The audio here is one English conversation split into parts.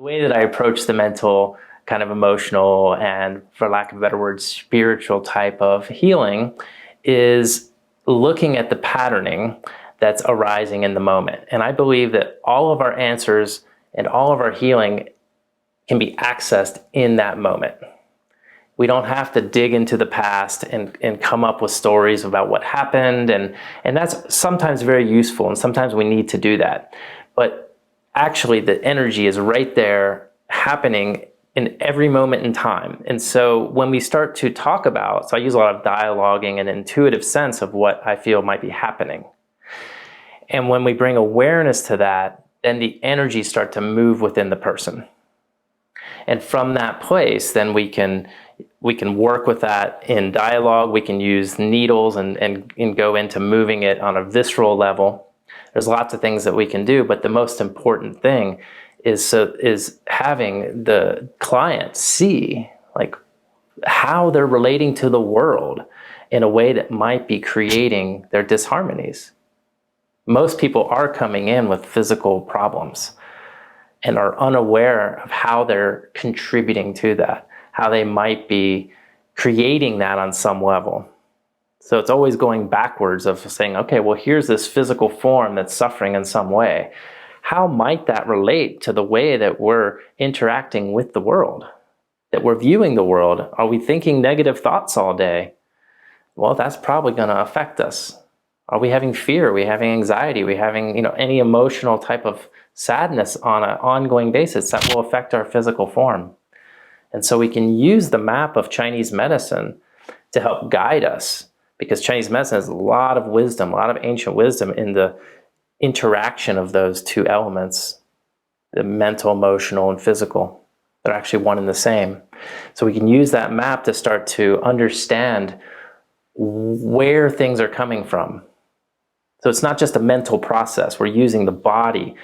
way that I approach the mental, kind of emotional, and for lack of a better word, spiritual type of healing is looking at the patterning that's arising in the moment. And I believe that all of our answers and all of our healing can be accessed in that moment. We don't have to dig into the past and come up with stories about what happened. And that's sometimes very useful, and sometimes we need to do that. But actually, the energy is right there happening in every moment in time. And so when we start to talk about, so I use a lot of dialoguing and intuitive sense of what I feel might be happening. And when we bring awareness to that, then the energies start to move within the person. And from that place, then we can work with that in dialogue. We can use needles and go into moving it on a visceral level. There's lots of things that we can do, but the most important thing is having the client see like how they're relating to the world in a way that might be creating their disharmonies. Most people are coming in with physical problems and are unaware of how they're contributing to that, how they might be creating that on some level. So it's always going backwards of saying, okay, well, here's this physical form that's suffering in some way. How might that relate to the way that we're interacting with the world, that we're viewing the world? Are we thinking negative thoughts all day? Well, that's probably going to affect us. Are we having fear? Are we having anxiety? Are we having, any emotional type of sadness on an ongoing basis that will affect our physical form? And so we can use the map of Chinese medicine to help guide us, because Chinese medicine has a lot of wisdom, a lot of ancient wisdom in the interaction of those two elements, the mental, emotional, and physical. They're actually one and the same. So we can use that map to start to understand where things are coming from. So it's not just a mental process. We're using the body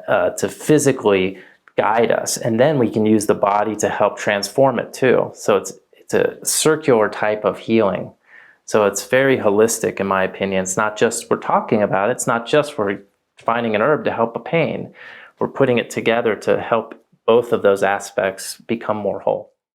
to physically guide us, and then we can use the body to help transform it too. So it's a circular type of healing. So it's very holistic in my opinion. It's not just we're talking about it. It's not just we're finding an herb to help a pain. We're putting it together to help both of those aspects become more whole.